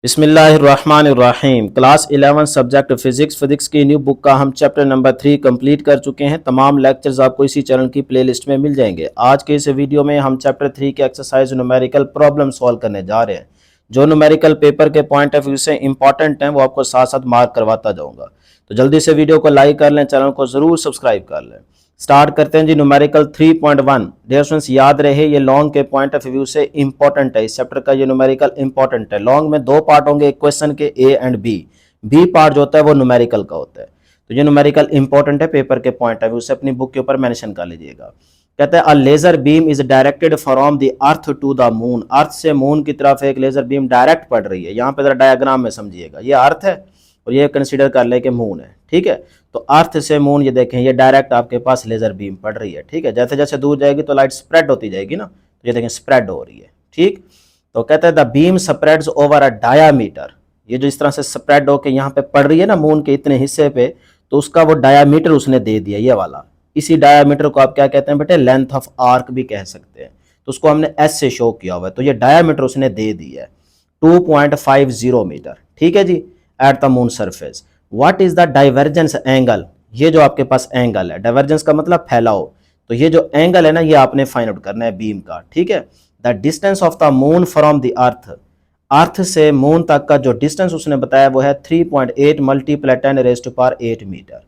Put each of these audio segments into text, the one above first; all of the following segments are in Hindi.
बिस्मिल्लाहिर्रहमानिर्रहीम। क्लास 11 सब्जेक्ट फिजिक्स की न्यू बुक का हम चैप्टर नंबर 3 कंप्लीट कर चुके हैं। तमाम लेक्चर्स आपको इसी चैनल की प्लेलिस्ट में मिल जाएंगे। आज के इस वीडियो में हम चैप्टर 3 के एक्सरसाइज न्यूमेरिकल प्रॉब्लम सॉल्व करने जा रहे हैं। जो न्यूमेरिकल पेपर के पॉइंट ऑफ व्यू से इंपॉर्टेंट हैं वो आपको साथ साथ मार्क करवाता जाऊंगा। तो जल्दी से वीडियो को लाइक कर लें, चैनल को जरूर सब्सक्राइब कर लें। स्टार्ट करते हैं जी। न्यूमेरिकल 3.1 डियर स्टूडेंट्स, याद रहे ये लॉन्ग के पॉइंट ऑफ व्यू से इंपॉर्टेंट है। इस चैप्टर का ये न्यूमेरिकल इंपॉर्टेंट है। लॉन्ग में दो पार्ट होंगे, एक क्वेश्चन के ए एंड बी पार्ट जो होता है वो न्यूमेरिकल का होता है। तो ये न्यूमेरिकल इंपॉर्टेंट है पेपर के पॉइंट ऑफ व्यू से, अपनी बुक के ऊपर मेंशन कर लीजिएगा। कहते हैं a laser beam is directed from the earth to the moon. Earth से मून की तरफ एक लेजर बीम डायरेक्ट पड़ रही है। यहाँ पे जरा डायग्राम में समझिएगा, ये अर्थ है और ये कंसीडर कर ले कि मून है, ठीक है। तो अर्थ से मून ये देखें, ये डायरेक्ट आपके पास लेजर बीम पड़ रही है, ठीक है। जैसे जैसे दूर जाएगी तो लाइट स्प्रेड होती जाएगी ना, तो ये देखें स्प्रेड हो रही है, ठीक। तो कहते हैं the beam spreads over a diameter. ये जो इस तरह से स्प्रेड होकर यहाँ पे पड़ रही है ना मून के इतने हिस्से पे, तो उसका वो डायामीटर उसने दे दिया, ये वाला। इसी डायामीटर को आप क्या कहते हैं बेटे, लेंथ ऑफ आर्क भी कह सकते हैं। तो उसको हमने एस से शो किया हुआ है। तो ये डायामीटर उसने दे दी है 2.50 मीटर, ठीक है जी, at the moon surface. What is the divergence angle. ये जो आपके पास एंगल है, डाइवर्जेंस का मतलब फैलाव, तो ये जो एंगल है ना ये आपने फाइंड आउट करना है बीम का, ठीक है। The distance of the moon from the earth. Earth से मून तक का जो डिस्टेंस उसने बताया वो है 3.8 मल्टीप्लाई 10⁸ मीटर।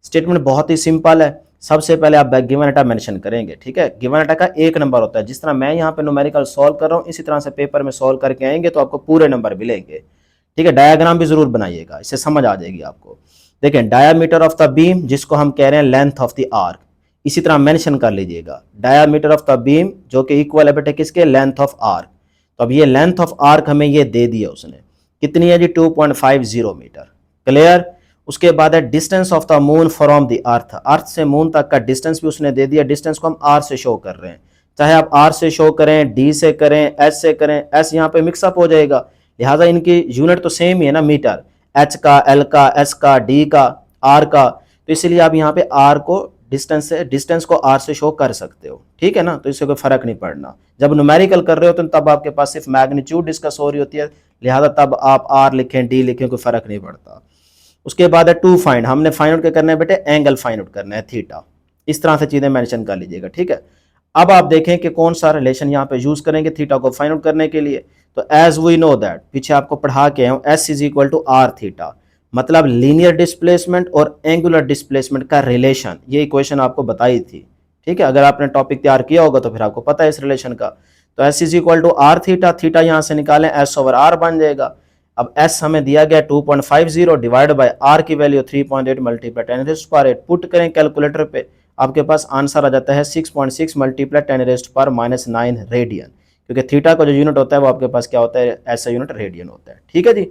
स्टेटमेंट बहुत ही सिंपल है। सबसे पहले आप गिवन डाटा मेंशन करेंगे, ठीक है। गिवन डाटा का एक नंबर होता है। जिस तरह मैं यहाँ पे न्यूमेरिकल सॉल्व कर रहा हूँ इसी तरह से पेपर में सॉल्व करके आएंगे तो आपको पूरे नंबर मिलेंगे, ठीक है। डायग्राम भी जरूर बनाइएगा, इससे समझ आ जाएगी आपको। देखें डायामीटर ऑफ द बीम, जिसको हम कह रहे हैं लेंथ ऑफ द आर्क, इसी तरह मेंशन कर लीजिएगा। डायामीटर ऑफ द बीम जो कि इक्वल है बेटे किसके, लेंथ ऑफ आर्क। तो अब ये लेंथ ऑफ आर्क हमें ये दे दिया उसने, कितनी है जी, 2.50 मीटर, क्लियर। उसके बाद है distance of the moon from the earth. Earth से मून तक का डिस्टेंस भी उसने दे दिया। डिस्टेंस को हम आर से शो कर रहे हैं, चाहे आप आर से शो करें, डी से करें, एस से करें, एस यहाँ पे मिक्सअप हो जाएगा, लिहाजा इनकी यूनिट तो सेम ही है ना, मीटर। एच का, एल का, एस का, डी का, आर का, तो इसलिए आप यहाँ पे आर को डिस्टेंस को आर से शो कर सकते हो, ठीक है ना। तो इससे कोई फर्क नहीं पड़ना। जब न्यूमेरिकल कर रहे हो तो तब आपके पास सिर्फ मैग्नीट्यूड डिस्कस हो रही होती है, लिहाजा तब आप आर लिखें, डी लिखें, कोई फर्क नहीं पड़ता। उसके बाद है टू फाइंड। हमने फाइंड आउट क्या करना है बेटे, एंगल फाइंड आउट करना है, थीटा। इस तरह से चीजें मेंशन कर लीजिएगा, ठीक है। अब आप देखें कि कौन सा रिलेशन यहाँ पे यूज करेंगे थीटा को फाइंड आउट करने के लिए। तो एज वी नो दैट, पीछे आपको पढ़ा के आया हूं, S is equal to R theta, मतलब लीनियर डिस्प्लेसमेंट और एंगुलर डिस्प्लेसमेंट का रिलेशन। ये इक्वेशन आपको बताई थी, ठीक है। अगर आपने टॉपिक तैयार किया होगा तो फिर आपको पता है इस रिलेशन का। तो S is equal to R theta, theta यहां से निकालें, एस ओवर आर बन जाएगा। अब एस हमें दिया गया 2.50 डिवाइड बाय आर की वैल्यू 3.8 मल्टीप्लाई 10⁻⁸ पुट करें कैलकुलेटर पे, आपके पास आंसर आ जाता है 6.6 मल्टीप्लाई 10⁻⁻⁹ रेडियन, क्योंकि थीटा का जो यूनिट होता है वो आपके पास क्या होता है, ऐसा यूनिट रेडियन होता है, ठीक है जी।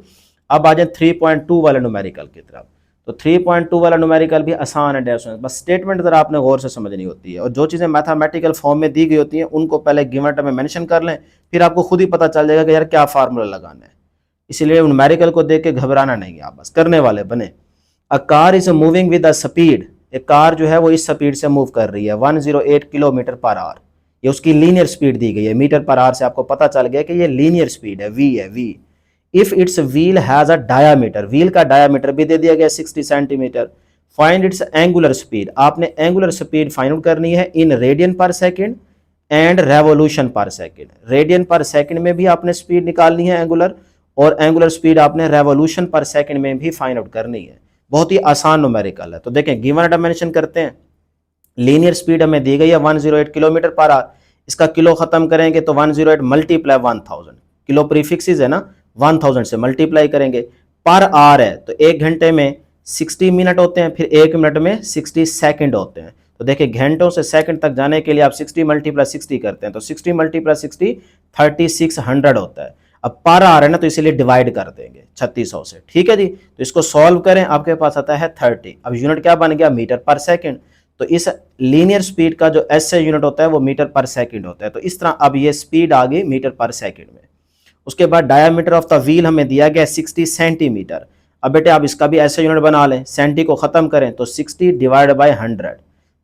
अब आ जाए 3.2 वाले न्यूमेरिकल की तरफ। तो 3.2 वाला न्यूमेरिकल भी आसान है डेयर, बस स्टेटमेंट जरा आपने गौर से समझनी होती है, और जो चीज़ें मैथमेटिकल फॉर्म में दी गई होती हैं उनको पहले गिवन डाटा में मेंशन कर लें, फिर आपको खुद ही पता चल जाएगा कि यार क्या फार्मूला लगाना है। इसलिए न्यूमेरिकल को देख के घबराना नहीं है, आप बस करने वाले बने। A car is moving with a speed. एक कार जो है वो इस स्पीड से मूव कर रही है 108 किलोमीटर पर आवर। ये उसकी लीनियर स्पीड दी गई है, मीटर पर आवर से आपको पता चल गया कि ये लीनियर स्पीड है, वी है, V. If its wheel has a diameter, wheel का डायामीटर भी दे दिया गया 60 centimetre. Find its angular speed, आपने एंगुलर स्पीड फाइंड आउट करनी है in radian per second and revolution per second. Radian per second में भी आपने स्पीड निकालनी है एंगुलर, और एंगुलर स्पीड आपने रेवोल्यूशन पर सेकंड में भी फाइंड आउट करनी है। बहुत ही आसान न्यूमेरिकल है। तो देखें गिवन डाटा मेंशन करते हैं। लीनियर स्पीड हमें दी गई है 108 किलोमीटर पर आवर। इसका किलो खत्म करेंगे तो 108 मल्टीप्लाई 1000, किलो प्रीफिक्सेस है ना, 1000 से मल्टीप्लाई करेंगे। पर आवर है तो एक घंटे में 60 मिनट होते हैं, फिर एक मिनट में 60 सेकंड होते हैं। तो देखिए घंटों से सेकंड तक जाने के लिए आप 60 मल्टीप्लाई 60 करते हैं, तो 60 मल्टीप्लाई 60 3600 होता है। अब पर आ रहा है ना तो इसीलिए डिवाइड कर देंगे 3600 से, ठीक है जी। तो इसको सॉल्व करें, आपके पास आता है 30। अब यूनिट क्या बन गया, मीटर पर सेकंड। तो इस लीनियर स्पीड का जो एस से यूनिट होता है वो मीटर पर सेकंड होता है। तो इस तरह अब ये स्पीड आ गई मीटर पर सेकंड में। उसके बाद डायामीटर ऑफ द व्हील हमें दिया गया 60 सेंटीमीटर। अब बेटे आप इसका भी ऐसे यूनिट बना लें, सेंटी को खत्म करें तो 60 डिवाइड बाई 100,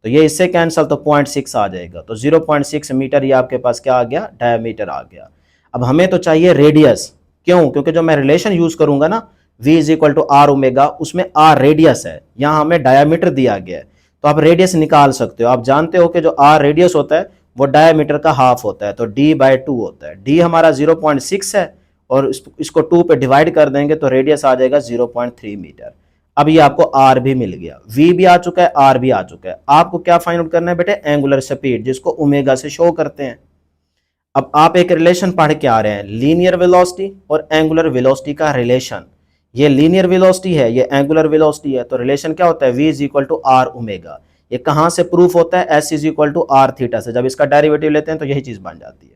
तो ये इससे कैंसल तो 0.6 आ जाएगा। तो 0.6 मीटर ये आपके पास क्या आ गया, डायामीटर आ गया। अब हमें तो चाहिए रेडियस, क्यों? क्योंकि जो मैं रिलेशन यूज करूंगा ना v is equal to R omega, उसमें आर रेडियस है, यहाँ हमें डायामीटर दिया गया है, तो आप रेडियस निकाल सकते हो। आप जानते हो कि जो आर रेडियस होता है वो डायामीटर का हाफ होता है, तो d/2 होता है। d हमारा 0.6 है और इसको 2 पे डिवाइड कर देंगे तो रेडियस आ जाएगा 0.3 मीटर। अब ये आपको आर भी मिल गया, v भी आ चुका है, आर भी आ चुका है। आपको क्या फाइंड आउट करना है बेटे? एंगुलर स्पीड, जिसको ओमेगा से शो करते हैं। अब आप एक रिलेशन पढ़ के आ रहे हैं, लीनियर वेलोसिटी और एंगुलर वेलोसिटी का रिलेशन। ये लीनियर वेलोसिटी है, ये एंगुलर वेलोसिटी है, तो रिलेशन क्या होता है? v is equal to R omega. ये कहां से प्रूफ होता है? s is equal to R theta से। जब इसका डेरिवेटिव लेते हैं तो यही चीज बन जाती है।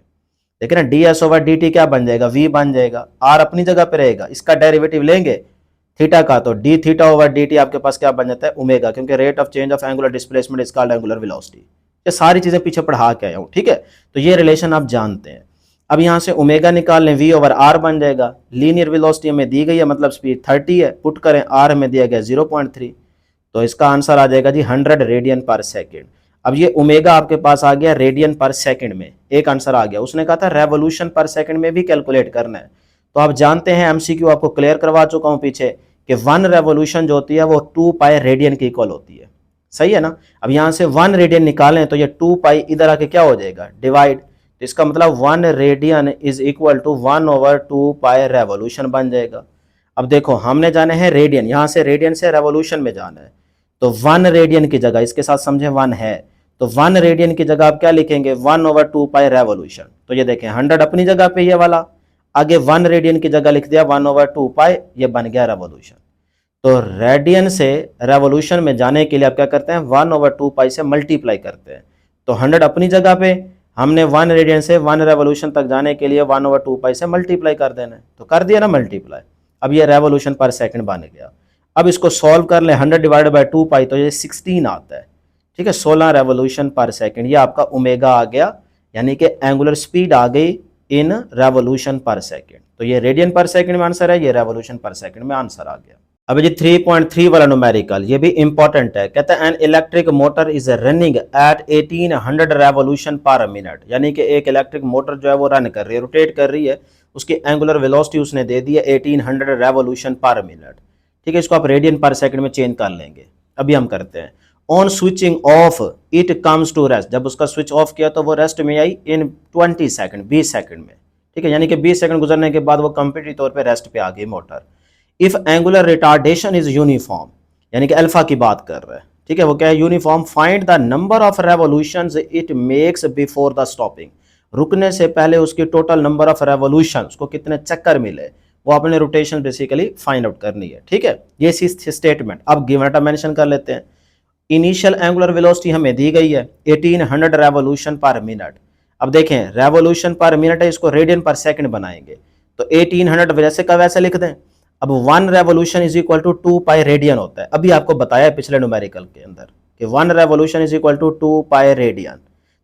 देखिए ना, ds ओवर dt क्या बन जाएगा? v बन जाएगा, r अपनी जगह पे रहेगा, इसका डेरिवेटिव लेंगे थीटा का तो d थीटा ओवर dt आपके पास क्या बन जाता है? ओमेगा, क्योंकि rate of change of angular displacement is called angular velocity. ये सारी चीजें पीछे पढ़ा के आया हूं, ठीक है? तो ये रिलेशन आप जानते हैं। अब यहां से ओमेगा निकाल लें, v ओवर r बन जाएगा। लीनियर वेलोसिटी हमें दी गई है, मतलब स्पीड 30 है, पुट करें, r हमें दिया गया 0.3, तो इसका आंसर आ जाएगा जी 100 रेडियन पर सेकेंड। अब ये ओमेगा आपके पास आ गया रेडियन पर सेकंड में, एक आंसर आ गया। उसने कहा था रेवोल्यूशन पर सेकंड में भी कैलकुलेट करना है, तो आप जानते हैं एमसीक्यू आपको क्लियर करवा चुका हूं पीछे कि 1 रेवोल्यूशन जो होती है वो 2 पाई रेडियन की इक्वल होती है, सही है ना? अब यहां से 1 रेडियन निकालें तो ये 2 पाई इधर आके क्या हो जाएगा? डिवाइड, तो इसका मतलब 1 radian is equal to 1 over 2 pi revolution बन जाएगा। अब देखो, हमने जाने हैं रेडियन, यहां से रेडियन से रेवोल्यूशन में जाना है, तो 1 रेडियन की जगह, इसके साथ समझे 1 है, तो 1 रेडियन की जगह आप क्या लिखेंगे? 1 ओवर 2 पाई रेवोल्यूशन। तो ये देखें 100 अपनी जगह पे ये वाला, आगे 1 रेडियन की जगह लिख दिया 1 ओवर 2 पाई, ये बन गया रेवोल्यूशन। तो रेडियन से रेवोल्यूशन में जाने के लिए आप क्या करते हैं? 1 ओवर 2 पाई से मल्टीप्लाई करते हैं, तो 100 अपनी जगह पे, हमने 1 रेडियन से 1 रेवोल्यूशन तक जाने के लिए 1 ओवर 2 पाई से मल्टीप्लाई कर देना है, तो कर दिया ना मल्टीप्लाई। अब ये रेवोल्यूशन पर सेकंड बन गया। अब इसको सॉल्व कर ले, 100 डिवाइडेड बाय 2 पाई, तो ये 16 आता है, ठीक है? 16 रेवोल्यूशन पर सेकंड, ये आपका ओमेगा आ गया, यानी कि एंगुलर स्पीड आ गई इन रेवोल्यूशन पर सेकंड। तो ये रेडियन पर सेकंड में आंसर है, ये रेवोल्यूशन पर सेकंड में आंसर आ गया। अब जी 3.3 वाला न्यूमेरिकल, ये भी इंपॉर्टेंट है। कहता है an electric motor is running at 1800 revolution per minute, यानी कि एक इलेक्ट्रिक मोटर जो है वो रन कर रही है, रोटेट कर रही है, उसकी एंगुलर वेलोसिटी उसने दे दी है 1800 रेवोल्यूशन पर मिनट, ठीक है? इसको आप रेडियन पर सेकंड में चेंज कर लेंगे। अभी हम करते हैं, on switching off it comes to rest, जब उसका स्विच ऑफ किया तो वो रेस्ट में आई इन 20 सेकंड, 20 सेकंड में, ठीक है? यानी कि 20 सेकंड गुजरने के बाद वो कंप्लीटली तौर पे रेस्ट पे आ गई motor. If angular retardation is uniform, यानी कि अल्फा की बात कर रहा है, ठीक है? वो क्या है? Uniform, find the number of revolutions it makes before the stopping, रुकने से पहले उसकी टोटल नंबर ऑफ रेवोल्यूशन, उसको कितने चक्कर मिले, वो अपने रोटेशन बेसिकली फाइंड आउट करनी है, ठीक है? ये स्टेटमेंट। अब गिवन डाटा मेंशन कर लेते हैं। इनिशियल एंगुलर वेलोसिटी हमें दी गई है 1800 रेवोल्यूशन पर मिनट। अब देखें रेवोल्यूशन पर मिनट है, इसको रेडियन पर सेकंड बनाएंगे, तो 1800 वैसे का वैसे लिख दें। अब 1 revolution is equal to 2 pi radian होता है, अभी आपको बताया है पिछले न्यूमेरिकल के अंदर कि 1 revolution is equal to 2 pi radian.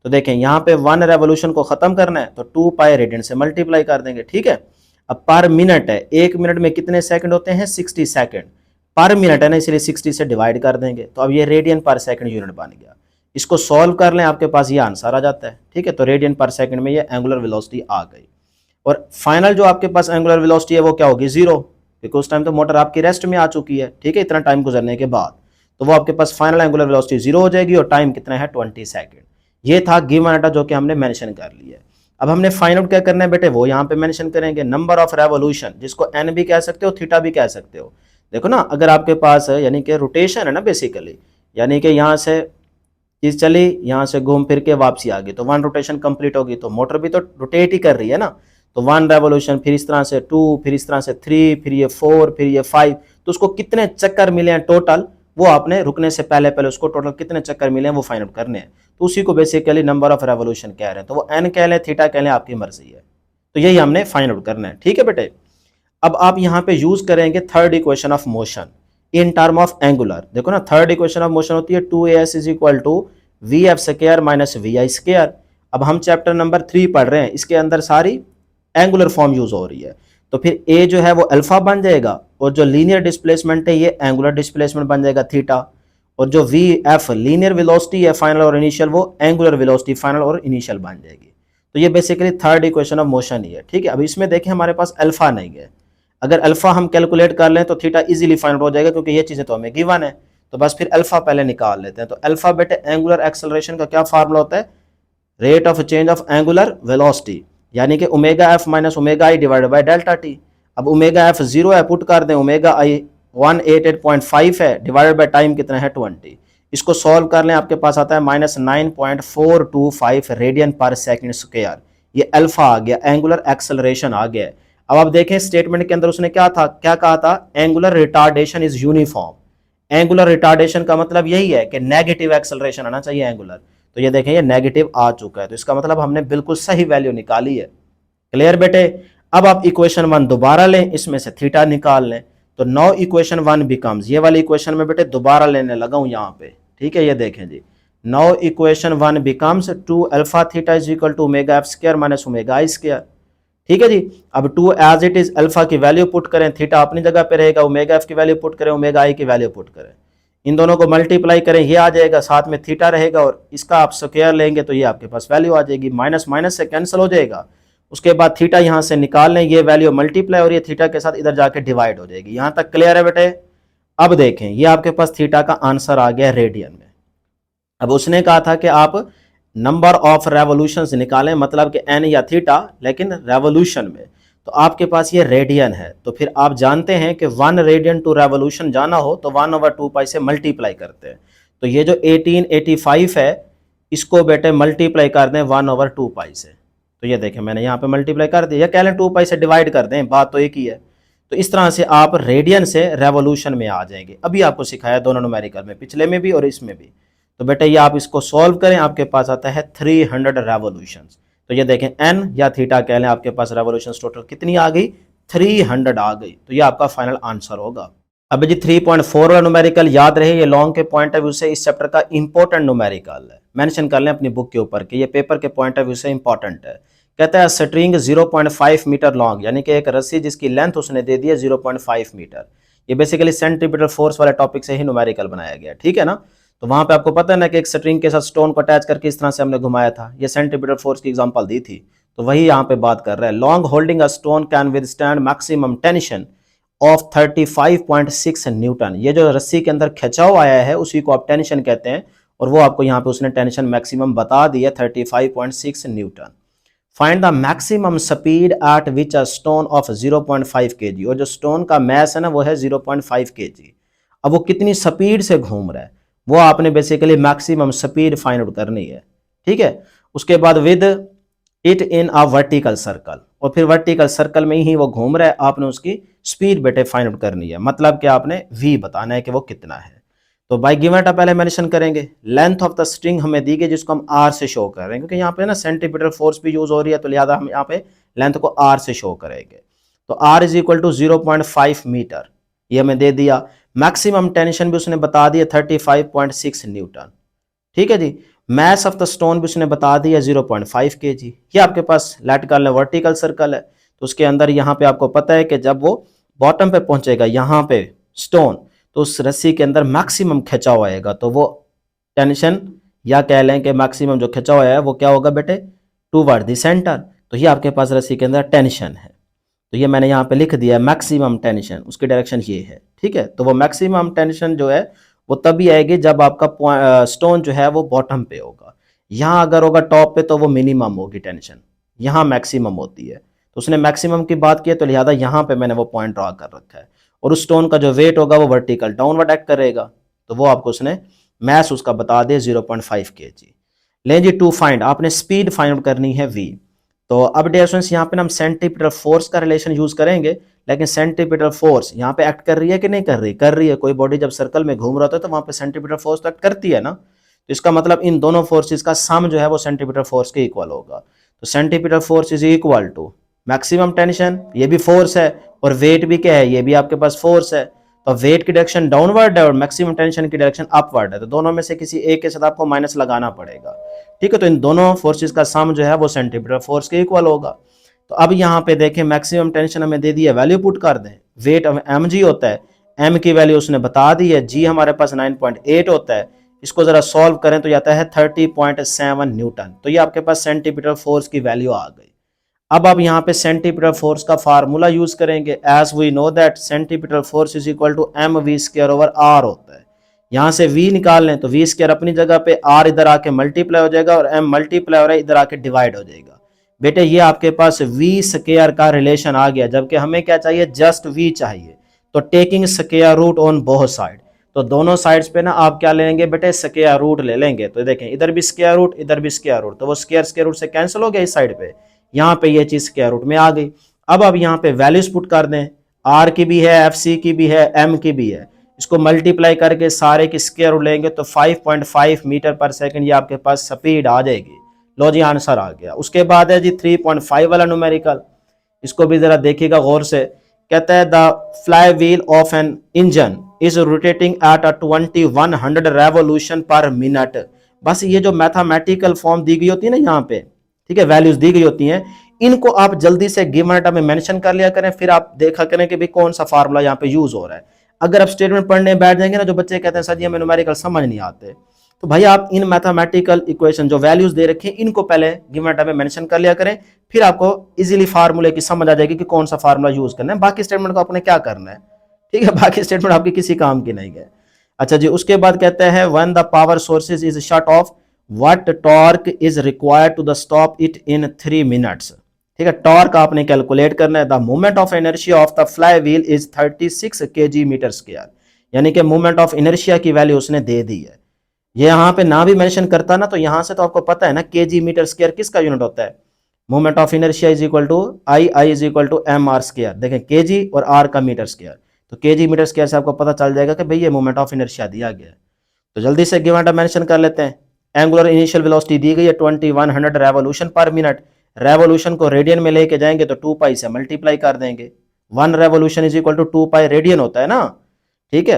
तो देखें यहाँ पे 1 रेवोल्यूशन को खत्म करना है तो 2 पाई रेडियन से मल्टीप्लाई कर देंगे, ठीक है? अब पर मिनट है, 1 मिनट में कितने सेकंड होते हैं? 60 सेकंड पर मिनट है ना, इसलिए 60 से डिवाइड कर देंगे, तो अब ये रेडियन पर सेकंड यूनिट बन गया। इसको सॉल्व कर लें, आपके पास ये आंसर आ जाता है, ठीक है? तो रेडियन पर सेकंड में ये एंगुलर वेलोसिटी आ गई। और फाइनल जो आपके पास एंगुलर वेलोसिटी है वो क्या होगी? 0, क्योंकि उस टाइम तो मोटर आपकी रेस्ट में आ चुकी है, ठीक है? इतना टाइम गुजरने के बाद, तो वो आपके पास फाइनल एंगुलर वेलोसिटी 0 हो जाएगी, और टाइम कितना है? 20 सेकंड। ये था गिवन डाटा जो कि हमने मेंशन कर लिया है। अब हमने फाइंड आउट क्या करना है बेटे? वो यहाँ पे मेंशन करेंगे, नंबर ऑफ रेवोल्यूशन, जिसको एन भी कह सकते हो, थीटा भी कह सकते हो। देखो ना, अगर आपके पास है यानी कि रोटेशन है ना बेसिकली, यानी कि यहाँ से चीज चली, यहाँ से घूम फिर के वापसी आ गई, तो 1 रोटेशन कंप्लीट होगी, तो मोटर भी तो रोटेट ही कर रही है ना, तो 1 रेवोल्यूशन, फिर इस तरह से 2, फिर इस तरह से 3, फिर ये 4, फिर ये 5, तो उसको कितने चक्कर मिले हैं टोटल, वो आपने रुकने से पहले पहले उसको टोटल कितने चक्कर मिले हैं वो फाइंड आउट करने हैं, तो उसी को बेसिकली नंबर ऑफ रेवोल्यूशन कह रहे हैं। तो वो एन कह लें, थीटा कह लें, आपकी मर्जी है, तो यही हमने फाइंड आउट करना है, ठीक है बेटे? अब आप यहाँ पे यूज करेंगे third equation of motion in term of angular. देखो ना, थर्ड इक्वेशन ऑफ मोशन होती है 2as is equal to vf square minus vi square. अब हम चैप्टर नंबर 3 पढ़ रहे हैं, इसके अंदर सारी एंगुलर फॉर्म यूज हो रही है, तो फिर a जो है वो अल्फा बन जाएगा, और जो लीनियर डिस्प्लेसमेंट है ये एंगुलर डिस्प्लेसमेंट बन जाएगा थीटा, और जो vf लीनियर वेलोसिटी है फाइनल और इनिशियल, वो एंगुलर वेलोसिटी फाइनल और इनिशियल बन जाएगी। तो ये basically third equation of motion ही है, ठीक है। अब इसमें देखें हमारे पास अल्फा नहीं है, अगर अल्फा हम कैलकुलेट कर लें तो थीटा इजीली फाइंड हो जाएगा, क्योंकि ये चीजें तो हमें गिवन है। तो बस फिर अल्फा पहले निकाल लेते हैं। तो अल्फा बेटे एंगुलर एक्सेलरेशन का क्या फार्मूला होता है, rate of change of angular velocity, यानी कि omega F minus omega I divided by delta T. अब ओमेगा एफ 0 है, पुट कर दें, ओमेगा आई 188.5 है, डिवाइडेड बाय टाइम कितना है 20। इसको सॉल्व कर लें, आपके पास आता है -9.425 रेडियन पर सेकंड स्क्वायर। ये अल्फा आ गया, एंगुलर एक्सेलरेशन आ गया। अब आप देखें स्टेटमेंट के अंदर उसने क्या कहा था, angular retardation is uniform. Angular retardation का मतलब यही है कि नेगेटिव एक्सेलरेशन आना चाहिए एंगुलर। तो ये देखें ये नेगेटिव आ चुका है, तो इसका मतलब हमने बिल्कुल सही वैल्यू निकाली है। क्लियर बेटे। अब आप इक्वेशन 1 दोबारा लें, इसमें से थीटा निकाल लें। तो नाउ इक्वेशन 1 बिकम्स, ये वाली इक्वेशन में बेटे दोबारा लेने लगा हूं यहां पे, ठीक है। ये देखें जी, now equation 1 becomes 2 alpha theta is equal to omega f square minus omega i square, ठीक है जी। अब 2 एज इट इज, अल्फा की वैल्यू पुट करें, थीटा अपनी जगह पे रहेगा, ओमेगा एफ की वैल्यू पुट करें, ओमेगा आई की वैल्यू पुट करें, इन दोनों को मल्टीप्लाई करें, ये आ जाएगा, साथ में थीटा रहेगा और इसका आप स्क्वायर लेंगे तो ये आपके पास वैल्यू आ जाएगी, माइनस माइनस से कैंसिल हो जाएगा। उसके बाद थीटा यहां से निकाल लें, ये वैल्यू मल्टीप्लाई और ये थीटा के साथ इधर जाके डिवाइड हो जाएगी। यहां तक क्लियर है बेटे। अब देखें ये आपके पास थीटा का आंसर आ गया रेडियन में। अब उसने कहा था कि आप नंबर ऑफ रेवोल्यूशंस निकालें, मतलब कि एन या थीटा, लेकिन रेवोल्यूशन में। तो आपके पास ये रेडियन है, तो फिर आप जानते हैं कि 1 रेडियन टू रेवोल्यूशन जाना हो तो 1/2 पाई से मल्टीप्लाई करते हैं। तो ये जो 1885 है, इसको बेटे मल्टीप्लाई कर दें 1/2 पाई से। तो ये देखें मैंने यहाँ पे मल्टीप्लाई कर दिया, या कह लें 2 पाई से डिवाइड कर दें, बात तो एक ही है। तो इस तरह से आप रेडियन से रेवोल्यूशन में आ जाएंगे। अभी आपको सिखाया दोनों न्यूमेरिकल में, पिछले में भी और इसमें भी। तो बेटे ये आप इसको सॉल्व करें, आपके पास आता है 300 रेवोल्यूशंस। तो ये देखें एन या थीटा कह लें, आपके पास रेवोल्यूशंस टोटल कितनी आ गई, 300 आ गई। तो ये आपका फाइनल आंसर होगा। अब जी 3.4 वाला न्यूमेरिकल याद रहे, ये लॉन्ग के पॉइंट ऑफ व्यू से इस चैप्टर का इंपॉर्टेंट न्यूमेरिकल है। मेंशन कर लें अपनी बुक के ऊपर कि ये पेपर के पॉइंट ऑफ व्यू से इंपॉर्टेंट है। कहता है स्ट्रिंग 0.5 मीटर लॉन्ग, यानी कि एक रस्सी जिसकी लेंथ उसने दे दी है 0.5 मीटर। ये बेसिकली सेंट्रीपिटल फोर्स वाले टॉपिक से ही न्यूमेरिकल बनाया गया, ठीक है ना। तो वहां पे आपको पता है ना कि एक स्ट्रिंग के साथ स्टोन को अटैच करके इस तरह से हमने घुमाया था, ये सेंट्रीपिटल फोर्स की एग्जांपल दी थी। तो वही यहाँ पे बात कर रहा है। Long holding a stone can withstand maximum tension of 35.6 Newton. ये जो रस्सी के अंदर खिंचाव आया है उसी को आप टेंशन कहते हैं, और वो आपको यहाँ पे उसने टेंशन मैक्सिमम बता दी है 35.6 Newton. Find the maximum speed at which a stone of 0.5 kg, और जो स्टोन का मैस है ना वो है 0.5 kg। अब वो कितनी स्पीड से घूम रहा है वो आपने basically maximum speed find out करनी है, ठीक है। उसके बाद with it in a vertical circle, और फिर वर्टिकल सर्कल में ही वो घूम रहा है, आपने उसकी स्पीड बेटे फाइंड आउट करनी है, मतलब कि आपने v बताना है कि वो कितना है। तो बाय गिवन डाटा पहले मेंशन करेंगे। लेंथ ऑफ द स्ट्रिंग हमें दी गई जिसको हम r से शो कर रहे हैं, क्योंकि यहाँ पे ना सेंटीमीटर फोर्स भी यूज हो रही है, तो लिहाजा हम यहाँ पे लेंथ को r से शो करेंगे। तो r is equal to 0.5 metre, ये हमें दे दिया। मैक्सिमम टेंशन भी उसने बता दिया 35.6 न्यूटन, ठीक है जी। मैस ऑफ द स्टोन भी उसने बता दिया 0.5 kg। ये आपके पास लेट कर ले वर्टिकल सर्कल है, तो उसके अंदर यहाँ पे आपको पता है कि जब वो बॉटम पे पहुंचेगा यहाँ पे स्टोन, तो उस रस्सी के अंदर मैक्सिमम खिंचाव आएगा, तो वो टेंशन या कह लें कि मैक्सिमम जो खिंचाव है वो क्या होगा बेटे, टूवर्ड द सेंटर। तो ये आपके पास रस्सी के अंदर टेंशन है, तो ये मैंने यहाँ पे लिख दिया मैक्सिमम टेंशन, उसकी डायरेक्शन ये है, ठीक है। तो वो मैक्सिमम टेंशन जो है वो तभी आएगी जब आपका स्टोन जो है वो बॉटम पे होगा। यहाँ अगर होगा टॉप पे तो वो मिनिमम होगी टेंशन, यहाँ मैक्सिमम होती है। तो उसने मैक्सिमम की बात की है, तो लिहाजा यहाँ पे मैंने वो पॉइंट ड्रॉ कर रखा है। और उस स्टोन का जो वेट होगा वो वर्टिकल डाउनवर्ड एक्ट करेगा, तो वो आपको उसने मैस उसका बता दिया 0.5 kg। लें जी टू फाइंड, आपने स्पीड फाइंड करनी है v। तो अब डियर स्टूडेंट्स यहाँ पे हम सेंटीमीटर फोर्स का रिलेशन यूज करेंगे, लेकिन सेंटीमीटर फोर्स यहाँ पे एक्ट कर रही है कि नहीं कर रही, कर रही है। कोई बॉडी जब सर्कल में घूम रहा होता है तो वहां पे सेंटीमीटर फोर्स तो एक्ट करती है ना, तो इसका मतलब इन दोनों फोर्सेस का सम जो है वो सेंटीमीटर फोर्स के इक्वल होगा। तो centimetre force is equal to maximum tension, ये भी फोर्स है, और वेट भी क्या है, ये भी आपके पास फोर्स है। तो वेट की डायरेक्शन डाउनवर्ड है और मैक्सिमम टेंशन की डायरेक्शन अपवर्ड है, तो दोनों में से किसी एक के साथ आपको माइनस लगाना पड़ेगा, ठीक है। तो इन दोनों फोर्सेस का सम जो है वो सेंटीमीटर फोर्स के इक्वल होगा। तो अब यहाँ पे देखें मैक्सिमम टेंशन हमें दे दी है, वैल्यू पुट कर दें। वेट mg होता है, m की वैल्यू उसने बता दी है, g हमारे पास 9.8 होता है, इसको जरा सॉल्व करें तो आता है 30.7 न्यूटन। तो ये आपके पास सेंटीमीटर फोर्स की वैल्यू आ गई। अब आप यहाँ पे सेंटीमीटर फोर्स का फार्मूला यूज करेंगे। As we know that centimetre force is equal to M V square over R होता है। यहाँ से v निकाल लें तो v स्क्वायर अपनी जगह पे, r इधर आके मल्टीप्लाई हो जाएगा और m मल्टीप्लाई हो रहा है इधर आके डिवाइड हो जाएगा। बेटे ये आपके पास v स्क्वायर का रिलेशन आ गया, जबकि हमें क्या चाहिए, जस्ट v चाहिए। तो taking square root on both side, तो दोनों साइड्स पे ना आप क्या लेंगे बेटे, स्क्वायर रूट ले लेंगे। तो देखें इधर भी स्क्वायर रूट इधर भी स्क्वायर रूट, तो वो स्क्वायर रूट से कैंसिल हो गया इस साइड पे, यहाँ पे ये चीज स्क्वायर रूट में आ गई। अब आप यहाँ पे वैल्यूज पुट कर दें, r की भी है, fc की भी है, m की भी है, इसको मल्टीप्लाई करके सारे की स्क्वायर रूट लेंगे तो 5.5 मीटर पर सेकंड ये आपके पास स्पीड आ जाएगी। लो जी आंसर आ गया। उसके बाद है जी 3.5 वाला न्यूमेरिकल, इसको भी जरा देखिएगा गौर से। कहता है the fly wheel of an engine is rotating at a 2100 revolution per minute. बस ये जो मैथमेटिकल फॉर्म दी गई होती है ना यहाँ पे, ठीक है, वैल्यूज दी गई होती हैं, इनको आप जल्दी से गिवन डाटा में मेंशन कर लिया करें, फिर आप देखा करें कि भाई कौन सा फार्मूला यहाँ पे यूज हो रहा है। अगर आप स्टेटमेंट पढ़ने बैठ जाएंगे ना, जो बच्चे कहते हैं सर जी हमें न्यूमेरिकल समझ नहीं आते, तो भाई आप इन मैथमेटिकल इक्वेशन जो वैल्यूज दे रखे हैं इनको पहले गिवन डाटा में मेंशन कर लिया करें, फिर आपको इजीली फार्मूले की समझ आ जाएगी कि कौन सा फार्मूला यूज करना है। बाकी स्टेटमेंट को आपने क्या करना है, ठीक है, बाकी स्टेटमेंट आपकी किसी काम की नहीं है। अच्छा जी, उसके बाद कहते हैं when the power sources is shut off what torque is required to the stop it in 3 minutes. ठीक है, टॉर्क आपने कैलकुलेट करना है। The movement of inertia of the fly wheel is 36 kg metre square, यानी कि मूवमेंट ऑफ इनर्शिया की वैल्यू उसने दे दी है। ये यहाँ पे ना भी मेंशन करता ना, तो यहाँ से तो आपको पता है ना kg मीटर स्क्वायर किसका यूनिट होता है, movement of inertia is equal to I is equal to M R square. देखें kg और r का मीटर स्क्वायर, तो kg मीटर स्क्वायर से आपको पता चल जाएगा कि भाई ये मूवमेंट ऑफ इनर्शिया दिया गया है। तो जल्दी से गिवन डाटा मेंशन कर लेते हैं। एंगुलर इनिशियल वेलोसिटी दी गई है 2100 रेवोल्यूशन पर मिनट। रेवोल्यूशन को रेडियन में लेके जाएंगे तो 2 पाई से मल्टीप्लाई कर देंगे। 1 revolution is equal to 2 pi radian होता है ना, ठीक है।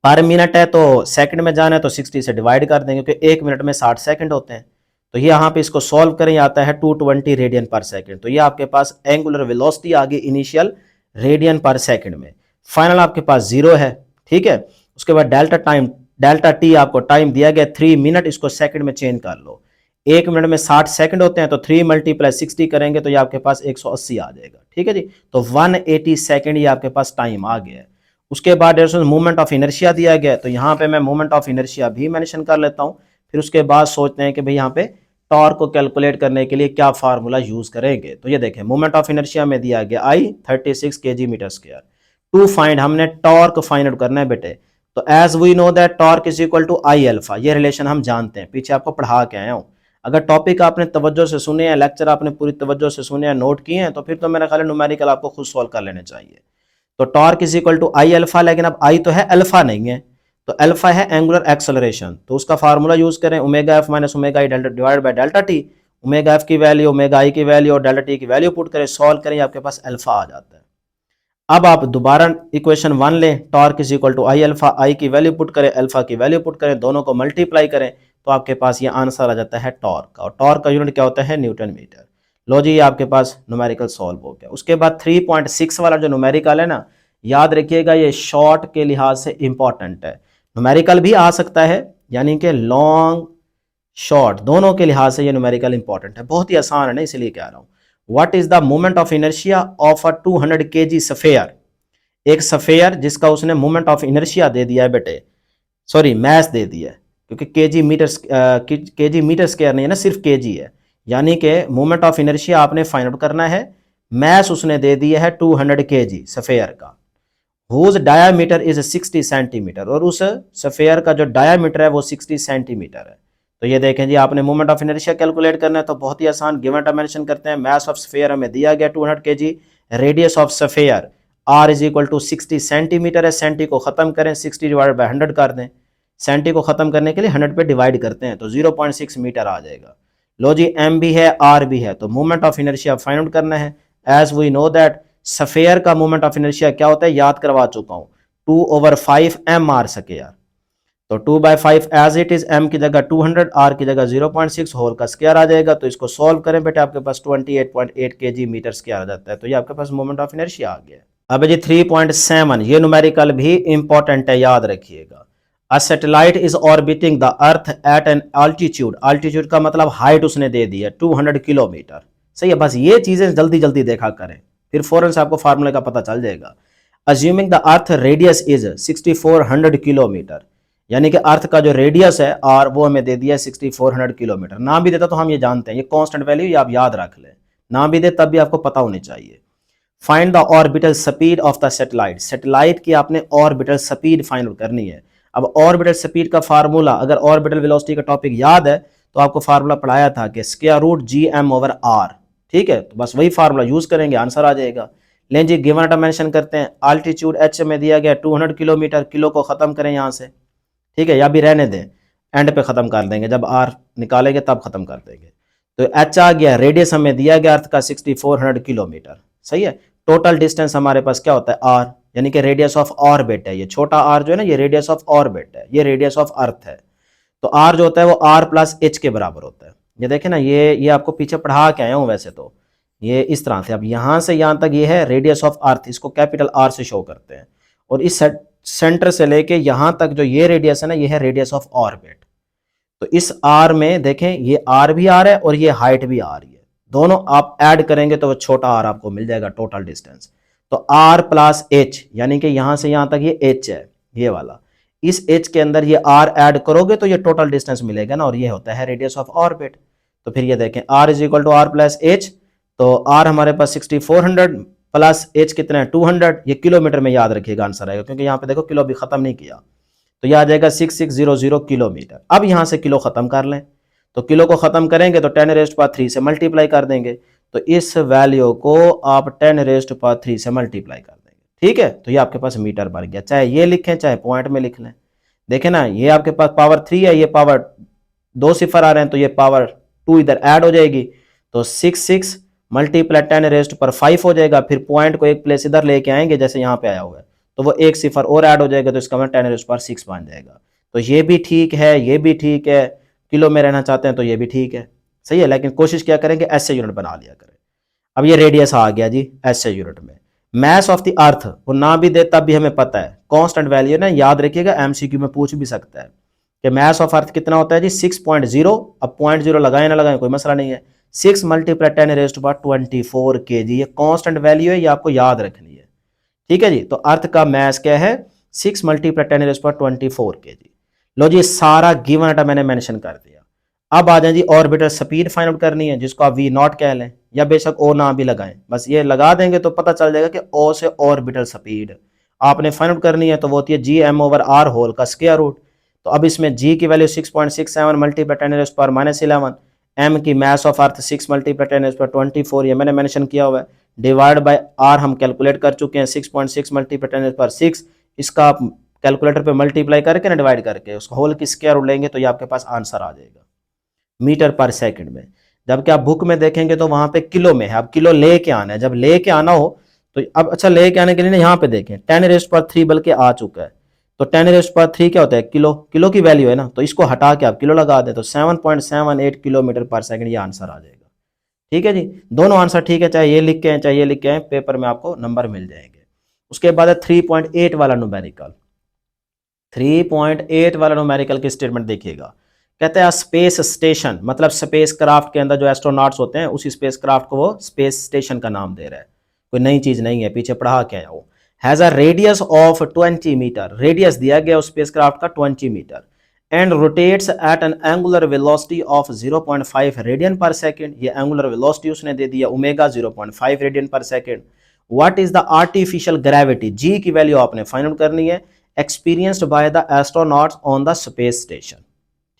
पर मिनट है तो सेकंड में जाना है तो 60 से डिवाइड कर देंगे, क्योंकि 1 मिनट में 60 सेकंड होते हैं। तो ये यहाँ पे इसको सॉल्व करें, आता है 220 रेडियन पर सेकंड। तो ये आपके पास एंगुलर वेलोसिटी आ गई इनिशियल रेडियन पर सेकंड में। फाइनल आपके पास 0 है, ठीक है। उसके बाद डेल्टा टाइम, डेल्टा टी आपको टाइम दिया गया 3 मिनट, इसको सेकंड में चेंज कर लो। 1 मिनट में 60 सेकंड होते हैं, तो 3 × 60 करेंगे तो ये आपके पास 180 आ जाएगा, ठीक है जी। तो 180 सेकंड ये आपके पास टाइम आ गया है। उसके बाद मूवमेंट ऑफ इनर्शिया दिया गया है, तो यहाँ पे मैं मूवमेंट ऑफ इनर्शिया भी मेंशन कर लेता हूँ। फिर उसके बाद सोचते हैं कि भाई यहाँ पे टॉर्क को कैलकुलेट करने के लिए क्या फार्मूला यूज करेंगे। तो ये देखें मूवमेंट ऑफ इनर्शिया में दिया गया I 36 kg metre square. To find, हमने टॉर्क फाइंड आउट करना है बेटे। तो as we know that torque is equal to I alpha, ये रिलेशन हम जानते हैं, पीछे आपको पढ़ा के आया हूँ। अगर टॉपिक आपने तवज्जो से सुने हैं, लेक्चर आपने पूरी तवज्जो से सुने हैं, नोट किए हैं, तो फिर तो मेरा ख्याल है न्यूमेरिकल आपको खुद सॉल्व कर लेने चाहिए। तो torque is equal to I alpha, लेकिन अब आई तो है अल्फा नहीं है, तो अल्फा है एंगुलर एक्सेलरेशन, तो उसका फार्मूला यूज करें omega F minus omega I delta divide by delta T. Omega f की वैल्यू, ओमेगा आई की वैल्यू और डेल्टा टी की वैल्यू पुट करें, सॉल्व करें, आपके पास अल्फा आ जाता है। अब आप दोबारा इक्वेशन 1 लें, torque is equal to I alpha, I की वैल्यू पुट करें, अल्फा की वैल्यू पुट करें, दोनों को मल्टीप्लाई करें, तो आपके पास ये आंसर आ जाता है टॉर्क। और टॉर्क का यूनिट क्या होता है, न्यूटन मीटर। लो जी, ये आपके पास न्यूमेरिकल सॉल्व हो गया। उसके बाद 3.6 वाला जो न्यूमेरिकल है ना, याद रखिएगा ये शॉर्ट के लिहाज से इंपॉर्टेंट है। न्यूमेरिकल भी आ सकता है, यानी कि लॉन्ग शॉर्ट दोनों के लिहाज से ये न्यूमेरिकल इंपॉर्टेंट है, बहुत ही आसान है ना, इसलिए कह रहा हूँ। What is the moment of inertia of a 200 kg sphere. एक सफेयर जिसका उसने मोमेंट ऑफ इनर्शिया दे दिया है बेटे, सॉरी मैस दे दिया है, क्योंकि केजी मीटर स्क्वायर नहीं है ना, सिर्फ केजी है, यानी कि मोमेंट ऑफ इनर्शिया आपने फाइंड आउट करना है। मैस उसने दे दिया है 200 kg सफेयर का, हुज डायामीटर इज 60 सेंटीमीटर, और उस सफेयर का जो डायामीटर है वो 60 सेंटीमीटर है। तो ये देखें जी, आपने मोमेंट ऑफ इनर्शिया कैलकुलेट करना है, तो बहुत ही आसान, गिवन डायमेंशन करते हैं। मास ऑफ स्फेयर हमें दिया गया 200 kg, radius of sphere r is equal to 60 centimetre है। सेंटी को खत्म करें, 60 डिवाइड बाय 100 कर दें, सेंटी को खत्म करने के लिए 100 पे डिवाइड करते हैं, तो 0.6 मीटर आ जाएगा। लो जी, m भी है r भी है, तो moment of inertia find out करना है। As we know that sphere का मोमेंट ऑफ इनर्शिया क्या होता है, याद करवा चुका हूं, 2/5 mr स्क्वायर। तो 2/5 एज इट इज, m की जगह 200, r की जगह 0.6 होल का स्क्वायर आ जाएगा। तो इसको सॉल्व करें बेटे, आपके पास 28.8 kg मीटर स्क्वायर आ जाता है। तो ये आपके पास मोमेंट ऑफ इनर्शिया आ गया। अब जी 3.7, ये न्यूमेरिकल भी इंपॉर्टेंट है, याद रखिएगा। A satellite is orbiting the earth at an altitude, altitude का मतलब हाइट उसने दे दी है 200 किलोमीटर। सही है, बस ये चीजें जल्दी जल्दी देखा करें, फिर फौरन से आपको फार्मूले का पता चल जाएगा। Assuming the earth radius is 6400 kilometre, यानी कि अर्थ का जो रेडियस है और वो हमें दे दिया 6400 किलोमीटर। नाम भी देता तो हम ये जानते हैं, ये कांस्टेंट वैल्यू, ये आप याद रख लें, नाम भी दे तब भी आपको पता होनी चाहिए। Find the orbital speed of the satellite, satellite की आपने ऑर्बिटल स्पीड फाइंड आउट करनी है। अब ऑर्बिटल स्पीड का फार्मूला, अगर ऑर्बिटल वेलोसिटी का टॉपिक याद है तो आपको फार्मूला पढ़ाया था कि square root G M over R, ठीक है, तो बस वही फार्मूला यूज करेंगे, आंसर आ जाएगा। लें जी, गिवन डाटा मेंशन करते हैं, अल्टीट्यूड एच में दिया गया 200 किलोमीटर, किलो को खत्म करें यहाँ से, ठीक है, या भी रहने दें, एंड पे खत्म कर देंगे, जब आर निकालेंगे तब खत्म कर देंगे। तो एच आ गया, रेडियस हमें दिया गया अर्थ का 6400 किलोमीटर, सही है। टोटल डिस्टेंस हमारे पास क्या होता है, आर, यानी कि रेडियस ऑफ ऑर्बिट है, ये छोटा आर जो है ना, ये रेडियस ऑफ ऑर्बिट है, ये रेडियस ऑफ अर्थ है। तो आर जो होता है वो आर प्लस एच के बराबर होता है। ये देखें ना, ये आपको पीछे पढ़ा के आया हूं वैसे तो, ये इस तरह से, अब यहां से यहां तक ये है रेडियस ऑफ अर्थ, इसको कैपिटल आर से शो करते हैं, और इस सेंटर से लेके यहां तक जो ये रेडियस है ना, ये है रेडियस ऑफ ऑर्बिट। तो इस आर में देखें, ये आर भी आर है और ये हाइट भी आर है, दोनों आप ऐड करेंगे तो वो छोटा आर आपको मिल जाएगा टोटल डिस्टेंस। तो आर प्लस एच, यानी कि यहां से यहां तक ये एच है, ये वाला, इस एच के अंदर ये आर ऐड करोगे तो ये टोटल डिस्टेंस मिलेगा ना, और ये होता है रेडियस ऑफ ऑर्बिट। तो फिर ये देखें, R is equal to R plus H, तो आर हमारे पास 6400 प्लस एच कितना है 200, ये किलोमीटर में याद रखिएगा आंसर आएगा, क्योंकि यहाँ पे देखो किलो भी खत्म नहीं किया, तो यह आ जाएगा 6600 किलोमीटर। अब यहां से किलो खत्म कर लें, तो किलो को खत्म करेंगे तो 10⁻³ से मल्टीप्लाई कर देंगे, तो इस वैल्यू को आप 10⁻³ से मल्टीप्लाई कर देंगे, ठीक है। तो ये आपके पास मीटर बन गया, चाहे ये लिखें चाहे पॉइंट में लिख लें। देखें ना, ये आपके पास पावर 3 है, ये पावर 2 सिफर आ रहे हैं, तो ये पावर 2 इधर ऐड हो जाएगी, तो 66 मल्टीप्लाई 10⁻5 हो जाएगा। फिर पॉइंट को एक प्लेस इधर लेके आएंगे जैसे यहाँ पे आया हुआ है, तो वो एक सिफर और ऐड हो जाएगा, तो इसका मतलब 10⁻6 बन जाएगा। तो ये भी ठीक है, ये भी ठीक है, किलो में रहना चाहते हैं तो ये भी ठीक है, सही है, लेकिन कोशिश क्या करेंगे एसए यूनिट बना लिया करें। अब ये रेडियस आ गया जी एसए यूनिट में। मैस ऑफ द अर्थ, वो ना भी दे तब भी हमें पता है, कांस्टेंट वैल्यू ना, याद रखिएगा, एमसीक्यू में पूछ भी सकता है कि मैस ऑफ अर्थ कितना होता है जी 6.0। अब 0.0 लगाए ना लगाए कोई मसला नहीं है, 6 मल्टीप्लाई 10⁻24 kg, ये कांस्टेंट वैल्यू है, ये आपको याद रखनी है, ठीक है जी। तो अर्थ का मैस क्या है 6 मल्टीप्लाई 10⁻24 kg। लो जी, सारा गिवन डाटा मैंने मेंशन कर दिया। अब आ जाए जी, ऑर्बिटल स्पीड फाइंड आउट करनी है, जिसको आप वी नॉट कह लें, या बेशक ओ ना भी लगाएं, बस ये लगा देंगे तो पता चल जाएगा कि ओ से ऑर्बिटल स्पीड आपने फाइंड आउट करनी है, तो वो होती है G M over R whole का स्क्वायर रूट। तो अब इसमें जी की वैल्यू 6.67 मल्टीप्लाई 10⁻⁻11, एम की मैस ऑफ अर्थ 6 मल्टीप्लाई 10⁻24, ये मैंने मेंशन किया हुआ है, डिवाइड बाय आर हम कैलकुलेट कर चुके हैं 6.6 मल्टीप्लाई 10⁻6, इसका आप कैलकुलेटर पे मल्टीप्लाई करके ना डिवाइड करके उसको होल की स्क्वायर रूट लेंगे तो ये आपके पास आंसर आ जाएगा मीटर पर सेकंड में। जबकि आप बुक में देखेंगे तो वहां पे किलो में है, अब किलो लेके आना है, जब लेके आना हो तो अब अच्छा लेके आने के लिए ना यहाँ पे देखें 10⁻³ बल्कि आ चुका है, तो 10⁻³ क्या होता है किलो, किलो की वैल्यू है ना, तो इसको हटा के आप किलो लगा दें तो 7.78 किलोमीटर पर सेकंड ये आंसर आ जाएगा, ठीक है जी। दोनों आंसर ठीक है, चाहे ये लिख के आए चाहे ये लिख के आए, पेपर में आपको नंबर मिल जाएंगे। उसके बाद है 3.8 वाला न्यूमेरिकल, 3.8 वाला न्यूमेरिकल की स्टेटमेंट देखिएगा। कहते हैं स्पेस स्टेशन, मतलब स्पेस क्राफ्ट के अंदर जो एस्ट्रोनॉट्स होते हैं उसी स्पेस क्राफ्ट को वो स्पेस स्टेशन का नाम दे रहा है, कोई नई चीज नहीं है, पीछे पढ़ा के आया वो। Has a radius of 20 metre, radius दिया गया उस स्पेस क्राफ्ट का 20 metre, and rotates at an angular velocity of 0.5 radian per second, ये एंगुलर वेलोसिटी उसने दे दिया omega 0.5 radian per second. What is the artificial gravity, g की वैल्यू आपने फाइंड आउट करनी है, experienced by the astronauts on the space station,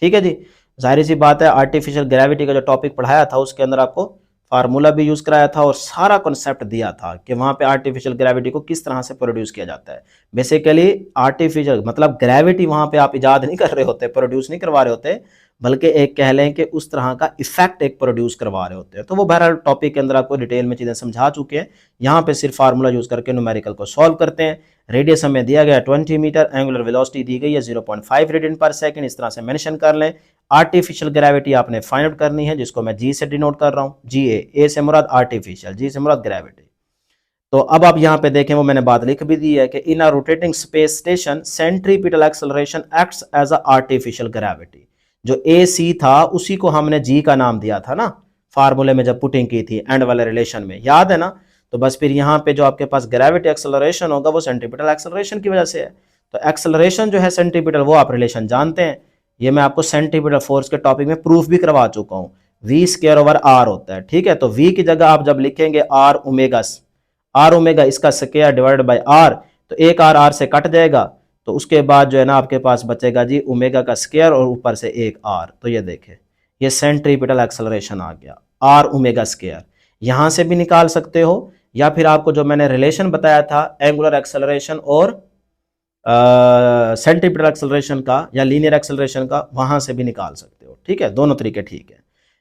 ठीक है जी। जाहिर सी बात है, आर्टिफिशियल ग्रेविटी का जो टॉपिक पढ़ाया था उसके अंदर आपको फार्मूला भी यूज कराया था और सारा कॉन्सेप्ट दिया था कि वहां पे आर्टिफिशियल ग्रेविटी को किस तरह से प्रोड्यूस किया जाता है। बेसिकली आर्टिफिशियल मतलब ग्रेविटी वहां पे आप इजाद नहीं कर रहे होते, प्रोड्यूस नहीं करवा रहे होते, बल्कि एक कह लें कि उस तरह का इफेक्ट एक प्रोड्यूस करवा रहे होते हैं। तो वो बहरहाल टॉपिक के अंदर आपको डिटेल में चीजें समझा चुके हैं, यहाँ पे सिर्फ फार्मूला यूज करके न्यूमेरिकल को सॉल्व करते हैं। रेडियस हमें दिया गया 20 मीटर, एंगुलर वेलोसिटी दी गई है 0.5 रेडियन पर सेकंड, इस तरह से मेंशन कर लें। आर्टिफिशियल ग्रेविटी आपने फाइंड आउट करनी है, जिसको मैं जी से डिनोट कर रहा हूँ, जी ए से मुराद आर्टिफिशियल, जी से मुराद ग्रेविटी। तो अब आप यहाँ पे देखें, वो मैंने बात लिख भी दी है कि in a rotating space station centripetal acceleration acts as a artificial gravity. जो ए सी था उसी को हमने जी का नाम दिया था ना फार्मूले में जब पुटिंग की थी एंड वाले रिलेशन में, याद है ना। तो बस फिर यहाँ पे जो आपके पास ग्रेविटी एक्सेलरेशन होगा वो सेंट्रीपिटल एक्सेलरेशन की वजह से है। तो एक्सेलरेशन जो है सेंट्रीपिटल, वो आप रिलेशन जानते हैं, ये मैं आपको सेंट्रीपिटल फोर्स के टॉपिक में प्रूफ भी करवा चुका हूँ। वी स्क्वायर ओवर आर होता है, ठीक है। तो वी की जगह आप जब लिखेंगे आर ओमेगा इसका स्क्वायर डिवाइडेड बाय आर, तो एक आर आर से कट जाएगा, तो उसके बाद जो है ना आपके पास बचेगा जी ओमेगा का स्क्वायर और ऊपर से एक आर। तो ये देखें, ये सेंट्रीपिटल एक्सेलरेशन आ गया आर ओमेगा स्क्वायर। यहां से भी निकाल सकते हो, या फिर आपको जो मैंने रिलेशन बताया था एंगुलर एक्सेलरेशन और सेंट्रीपिटल एक्सेलरेशन का या लीनियर एक्सेलरेशन का, वहां से भी निकाल सकते हो, ठीक है। दोनों तरीके ठीक है।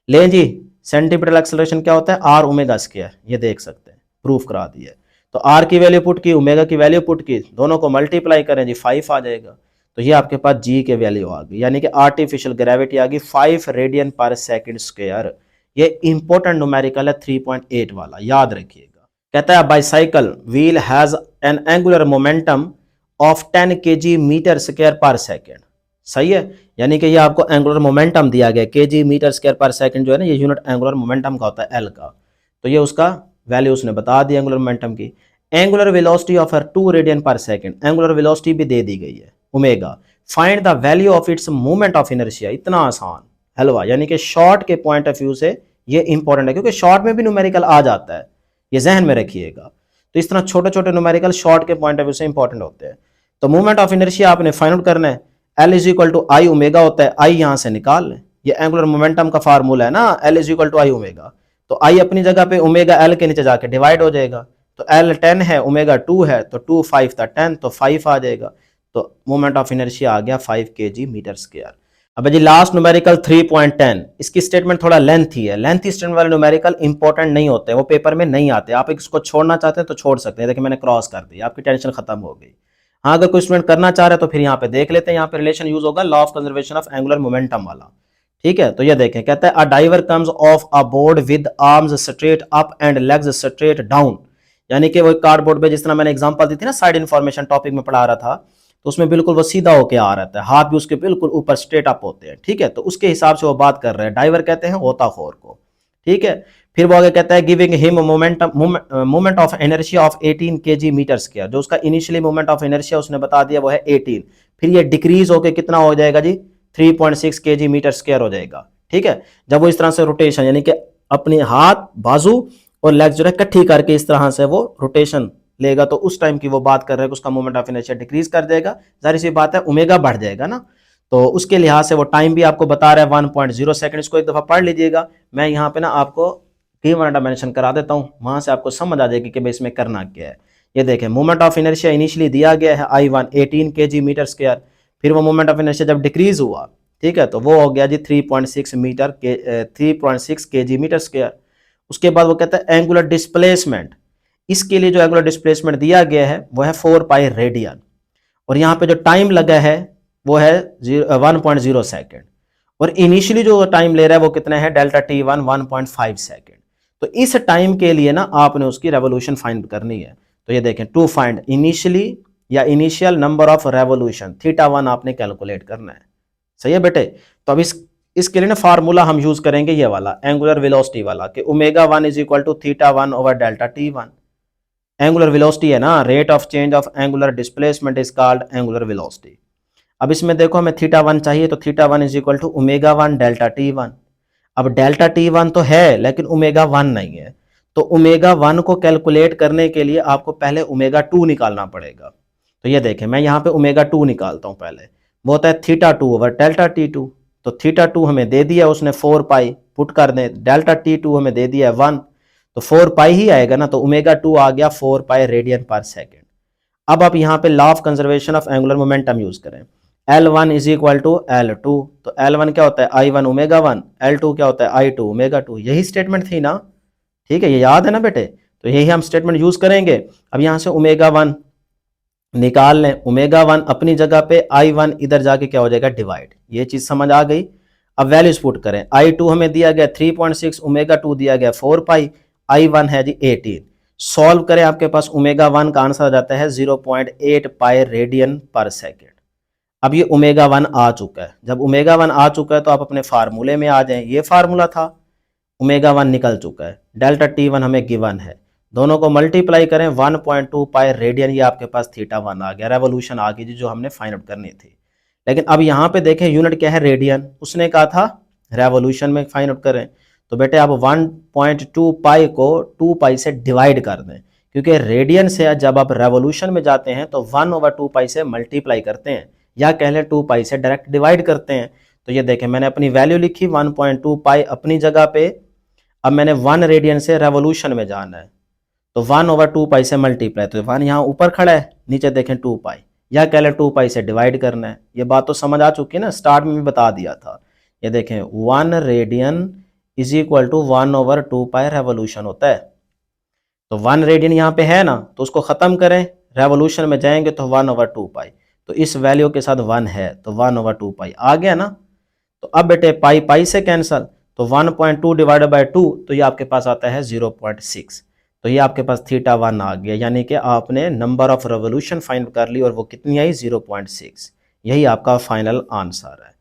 लें जी, सेंट्रीपिटल एक्सेलरेशन क्या होता है, आर ओमेगा स्क्वायर, ये देख सकते हैं, प्रूफ करा दिया। तो आर की वैल्यू पुट की, ओमेगा की वैल्यू पुट की, दोनों को मल्टीप्लाई करें जी 5 आ जाएगा। तो ये आपके पास जी के वैल्यू आ गई, यानी कि आर्टिफिशियल ग्रेविटी आ गई 5 रेडियन पर सेकंड स्क्वायर। ये इंपॉर्टेंट न्यूमेरिकल है 3.8 वाला, याद रखिएगा। कहता है bicycle wheel has an angular momentum of 10 kg metre square per second. सही है, यानी कि ये आपको एंगुलर मोमेंटम दिया गया, kg मीटर स्क्वायर पर सेकंड जो है ना, ये यूनिट एंगुलर मोमेंटम का होता है एल का। तो ये उसका वैल्यू उसने बता दी एंगुलर मोमेंटम की। Angular velocity of 2 radian per second, angular velocity भी दे दी गई है omega. Find the value of its moment of inertia. इतना आसान हलवा, यानी कि शॉर्ट के पॉइंट ऑफ व्यू से ये इंपॉर्टेंट है, क्योंकि शॉर्ट में भी न्यूमेरिकल आ जाता है, ये जहन में रखिएगा। तो इस तरह छोटे छोटे न्यूमेरिकल शॉर्ट के पॉइंट ऑफ व्यू से इंपॉर्टेंट होते हैं। तो मूवमेंट ऑफ इनर्शिया आपने फाइंड आउट करना है, L is equal to I omega होता है, आई यहां से निकाल लें, ये एंगुलर मोमेंटम का फार्मूला है ना, L is equal to I omega. तो आई अपनी जगह पे ओमेगा एल के नीचे जाके डिवाइड हो जाएगा। तो एल 10 है, ओमेगा 2 है, तो 2 5 था 10, तो 5 आ जाएगा। तो मोमेंट ऑफ इनर्शिया आ गया 5 kg मीटर स्क्वायर। अब जी लास्ट न्यूमेरिकल 3.10, इसकी स्टेटमेंट थोड़ा लेंथी है। लेंथी स्टेटमेंट वाले न्यूमेरिकल इंपॉर्टेंट नहीं होते, वो पेपर में नहीं आते। आप इसको छोड़ना चाहते हैं तो छोड़ सकते हैं, देखिए मैंने क्रॉस कर दी, आपकी टेंशन खत्म हो गई। हाँ, अगर कोई स्टूडेंट करना चाह रहे हैं तो फिर यहाँ पे देख लेते हैं, यहाँ पे रिलेशन यूज होगा law of conservation of angular momentum वाला, ठीक है। तो ये देखें, कहता है a diver comes off a board with arms straight up and legs straight down, यानी कि वो कार्डबोर्ड पे जिस तरह मैंने एग्जांपल दी थी ना साइड इन्फॉर्मेशन टॉपिक में पढ़ा रहा था, तो उसमें बिल्कुल वो सीधा होके आ रहा था, हाथ भी उसके बिल्कुल ऊपर स्ट्रेट अप होते हैं, ठीक है। तो उसके हिसाब से वो बात कर रहे हैं, डाइवर कहते हैं गोताखोर को, ठीक है। फिर वो आगे कहता है giving him moment of inertia of 18 kg metre square, जो उसका इनिशियली मोमेंट ऑफ इनर्शिया उसने बता दिया वो है 18, फिर ये डिक्रीज होके कितना हो जाएगा जी 3.6 kg मीटर स्क्वायर हो जाएगा, ठीक है। जब वो इस तरह से रोटेशन, यानी कि अपने हाथ बाजू और लेग्स जो है इकट्ठी करके इस तरह से वो रोटेशन लेगा, तो उस टाइम की वो बात कर रहे हैं कि उसका मोमेंट ऑफ इनर्शिया डिक्रीज कर देगा। जाहिर सी बात है ओमेगा बढ़ जाएगा ना, तो उसके लिहाज से वो टाइम भी आपको बता रहा है 1.0 सेकंड। इसको एक दफा पढ़ लीजिएगा, मैं यहाँ पे ना आपको की वर्ड मेंशन करा देता हूँ, वहां से आपको समझ आ जाएगी कि भाई इसमें करना क्या है। ये देखें, मोमेंट ऑफ इनर्शिया इनिशियली दिया गया है I1 18 kg मीटर स्क्वायर, फिर वो मोमेंट ऑफ इनर्शिया जब डिक्रीज हुआ, ठीक है, तो वो हो गया जी 3.6 kg मीटर स्क्वायर। उसके बाद वो कहता है एंगुलर डिस्प्लेसमेंट, इसके लिए जो एंगुलर डिस्प्लेसमेंट दिया गया है वो है 4 पाई रेडियन, और यहाँ पे जो टाइम लगा है वो है 1.0 सेकेंड, और इनिशियली जो टाइम ले रहा है वो कितना है डेल्टा T1 1.5 सेकेंड। तो इस टाइम के लिए ना आपने उसकी रेवोल्यूशन फाइंड करनी है। तो ये देखें, टू फाइंड इनिशियली या इनिशियल नंबर ऑफ रेवोल्यूशन θ1 आपने कैलकुलेट करना है, सही है बेटे। तो अब इसके लिए ना फार्मूला हम यूज करेंगे ये वाला एंगुलर वेलोसिटी वाला कि ω1 is equal to θ1 over delta T1। Angular velocity है ना, rate of change of angular displacement is called angular velocity. अब इसमें देखो हमें θ1 चाहिए, तो θ1 is equal to ω1 delta T1। अब डेल्टा T1 तो है लेकिन ω1 नहीं है, तो ω1 को कैलकुलेट करने के लिए आपको पहले ω2 निकालना पड़ेगा। तो ये देखें, मैं यहाँ पे ω2 निकालता हूँ पहले, वो होता है θ2 ओवर डेल्टा T2। तो θ2 हमें दे दिया उसने 4 पाई, पुट कर दें, डेल्टा T2 हमें दे दिया है 1, तो 4 पाई ही आएगा ना, तो ω2 आ गया 4 पाई रेडियन पर सेकेंड। अब आप यहाँ पे law of conservation of angular momentum use करें, L1 is equal to L2, तो L1 क्या होता है I1 ω1, L2 क्या होता है I2 ω2, यही स्टेटमेंट थी ना, ठीक है, ये याद है ना बेटे। तो यही हम स्टेटमेंट यूज करेंगे। अब यहाँ से ω1 निकाल लें, ω1 अपनी जगह पे, I1 इधर जाके क्या हो जाएगा डिवाइड, ये चीज समझ आ गई। अब वैल्यूज पुट करें, I2 हमें दिया गया 3.6, ω2 दिया गया 4 पाई, I1 है जी 18, सॉल्व करें, आपके पास ओमेगा 1 का आंसर आ जाता है 0.8 पाई रेडियन पर सेकेंड। अब ये ओमेगा 1 आ चुका है, जब ओमेगा 1 आ चुका है तो आप अपने फार्मूले में आ जाएं। ये फार्मूला था, ओमेगा 1 निकल चुका है, डेल्टा T1 हमें गिवन है, दोनों को मल्टीप्लाई करें 1.2 पाई रेडियन, ये आपके पास थीटा 1 आ गया, रेवोल्यूशन आ गई जो हमने फाइंड आउट करनी थी। लेकिन अब यहाँ पे देखें यूनिट क्या है, रेडियन, उसने कहा था रेवोल्यूशन में फाइंड आउट करें, तो बेटे आप 1.2 पाई को 2 पाई से डिवाइड कर दें, क्योंकि रेडियन से जब आप रेवोल्यूशन में जाते हैं तो 1/2 पाई से मल्टीप्लाई करते हैं, या कह लें 2 पाई से डायरेक्ट डिवाइड करते हैं। तो ये देखें मैंने अपनी वैल्यू लिखी 1.2 पाई अपनी जगह पे, अब मैंने 1 रेडियन से रेवोल्यूशन में जाना है, तो 1/2 पाई से मल्टीप्लाई, तो 1 यहाँ ऊपर खड़ा है, नीचे देखें 2 पाई, या कह लें 2 पाई से डिवाइड करना है। ये बात तो समझ आ चुकी है ना, स्टार्ट में भी बता दिया था। ये देखें 1 radian is equal to 1/2 pi revolution होता है। तो 1 रेडियन यहाँ पे है ना, तो उसको खत्म करें, रेवोल्यूशन में जाएंगे तो 1/2 पाई, तो इस वैल्यू के साथ 1 है तो 1/2 पाई आ गया ना। तो अब बेटे पाई पाई से कैंसल, तो 1.2 डिवाइडेड बाई 2, तो ये आपके पास आता है 0.6, तो ये आपके पास थीटा 1 आ गया, यानी कि आपने नंबर ऑफ रेवोल्यूशन फाइंड कर ली और वो कितनी आई 0.6। यही आपका फाइनल आंसर है।